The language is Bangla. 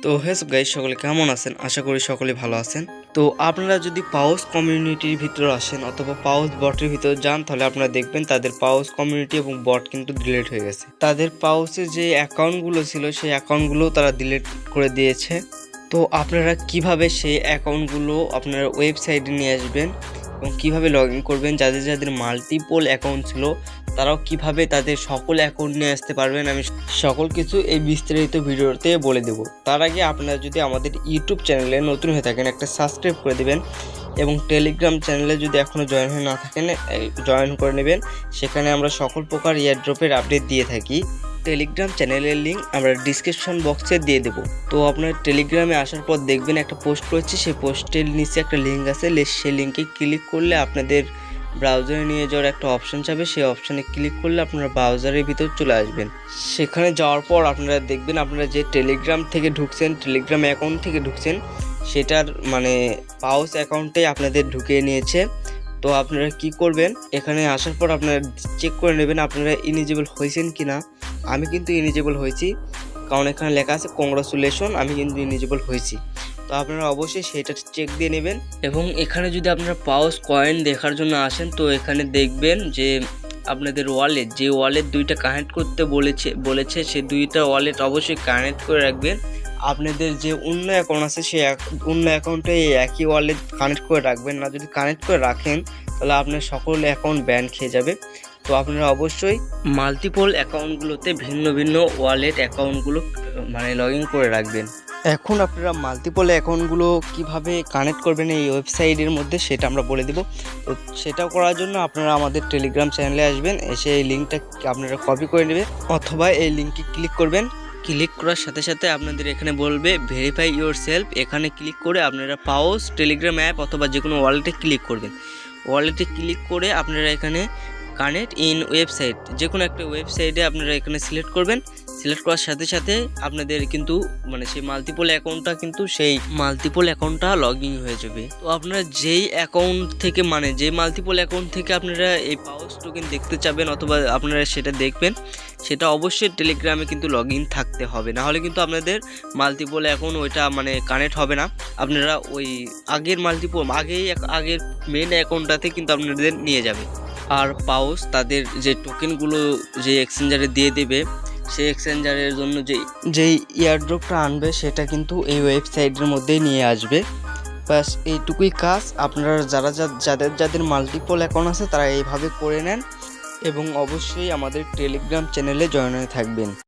তো হেস গাইস, সকলে কেমন আছেন? আশা করি সকলে ভালো আছেন। তো আপনারা যদি পাউস কমিউনিটির ভিতরে আসেন অথবা পাউস বটের ভিতরে যান, তাহলে আপনারা দেখবেন তাদের পাউস কমিউনিটি এবং বট কিন্তু ডিলিট হয়ে গেছে। তাদের পাউসে যে অ্যাকাউন্টগুলো ছিল সেই অ্যাকাউন্টগুলো তারা ডিলিট করে দিয়েছে। তো আপনারা কিভাবে সেই অ্যাকাউন্টগুলো আপনারা ওয়েবসাইটে নিয়ে আসবেন এবং কিভাবে লগ ইন করবেন, যাদের যাদের মাল্টিপল অ্যাকাউন্ট ছিল তারাও কিভাবে তাদের সকল অ্যাকাউন্ট নিয়ে আসতে পারবেন, আমি সকল কিছু এই বিস্তারিত ভিডিওতে বলে দেব। তার আগে আপনারা যদি আমাদের ইউটিউব চ্যানেলে নতুন হয়ে থাকেন, একটা সাবস্ক্রাইব করে দেবেন এবং টেলিগ্রাম চ্যানেলে যদি এখনও জয়েন হয়ে না থাকেন জয়েন করে নেবেন। সেখানে আমরা সকল প্রকার এয়ারড্রপের আপডেট দিয়ে থাকি। টেলিগ্রাম চ্যানেলের লিঙ্ক আমরা ডিসক্রিপশন বক্সে দিয়ে দেবো। তো আপনার টেলিগ্রামে আসার পর দেখবেন একটা পোস্ট রয়েছে, সেই পোস্টের নিচে একটা লিঙ্ক আছে, সেই লিঙ্কে ক্লিক করলে আপনাদের ব্রাউজারে নিয়ে যাওয়ার একটা অপশন যাবে। সেই অপশানে ক্লিক করলে আপনারা ব্রাউজারের ভিতর চলে আসবেন। সেখানে যাওয়ার পর আপনারা দেখবেন আপনারা যে টেলিগ্রাম থেকে ঢুকছেন, টেলিগ্রাম অ্যাকাউন্ট থেকে ঢুকছেন, সেটার মানে পাউস অ্যাকাউন্টে আপনাদের ঢুকিয়ে নিয়েছে। তো আপনারা কি করবেন, এখানে আসার পর আপনারা চেক করে নেবেন আপনারা ইলিজিবল হয়েছেন কি না। আমি কিন্তু ইলিজিবল হয়েছি, কারণ এখানে লেখা আছে কংগ্রাচুলেশন, আমি কিন্তু ইলিজিবল হয়েছি। তো আপনারা অবশ্যই সেটা চেক দিয়ে নেবেন। এবং এখানে যদি আপনারা পাউস কয়েন দেখার জন্য আসেন, তো এখানে দেখবেন যে আপনাদের ওয়ালেট, যে ওয়ালেট দুইটা কানেক্ট করতে বলেছে সে দুইটা ওয়ালেট অবশ্যই কানেক্ট করে রাখবেন। আপনাদের যে অন্য অ্যাকাউন্ট আছে সেই অন্য অ্যাকাউন্টে একই ওয়ালেট কানেক্ট করে রাখবেন না। যদি কানেক্ট করে রাখেন তাহলে আপনার সকল অ্যাকাউন্ট ব্যান খেয়ে যাবে। তো আপনারা অবশ্যই মাল্টিপল অ্যাকাউন্টগুলোতে ভিন্ন ভিন্ন ওয়ালেট অ্যাকাউন্টগুলো মানে লগ ইন করে রাখবেন। এখন আপনারা মাল্টিপল অ্যাকাউন্টগুলো কিভাবে কানেক্ট করবেন এই ওয়েবসাইটের মধ্যে সেটা আমরা বলে দেব। তো সেটা করার জন্য আপনারা আমাদের টেলিগ্রাম চ্যানেলে আসবেন, এসে এই লিঙ্কটা আপনারা কপি করে নেবেন অথবা এই লিঙ্কে ক্লিক করবেন। ক্লিক করার সাথে সাথে আপনাদের এখানে বলবে ভেরিফাই ইউর সেলফ। এখানে ক্লিক করে আপনারা পাউস টেলিগ্রাম অ্যাপ অথবা যে কোনো ওয়ালেটে ক্লিক করবেন। ওয়ালেটে ক্লিক করে আপনারা এখানে কানেক্ট ইন ওয়েবসাইট, যে কোনো একটা ওয়েবসাইটে আপনারা এখানে সিলেক্ট করবেন। সিলেক্ট করার সাথে সাথে আপনাদের কিন্তু মানে সেই মাল্টিপল অ্যাকাউন্টটা লগ ইন হয়ে যাবে। তো আপনারা যেই অ্যাকাউন্ট থেকে মানে যে মাল্টিপল অ্যাকাউন্ট থেকে আপনারা এই পাউস টোকেন দেখতে চাবেন অথবা আপনারা সেটা দেখবেন, সেটা অবশ্যই টেলিগ্রামে কিন্তু লগ ইন থাকতে হবে, না হলে কিন্তু আপনাদের মাল্টিপল অ্যাকাউন্ট ওইটা মানে কানেক্ট হবে না। আপনারা ওই আগের আগের মেন অ্যাকাউন্টটাতে কিন্তু আপনাদের নিয়ে যাবে। আর পাউস তাদের যে টোকেনগুলো যে এক্সচেঞ্জারে দিয়ে দেবে, সেই এক্সচেঞ্জারের জন্য যেই এয়ারড্রপটা আনবে সেটা কিন্তু এই ওয়েবসাইটের মধ্যেই নিয়ে আসবে। ব্যাস এইটুকুই কাজ। আপনারা যাদের মাল্টিপল অ্যাকাউন্ট আছে তারা এইভাবে করে নেন এবং অবশ্যই আমাদের টেলিগ্রাম চ্যানেলে জয়েন হয়ে থাকবেন।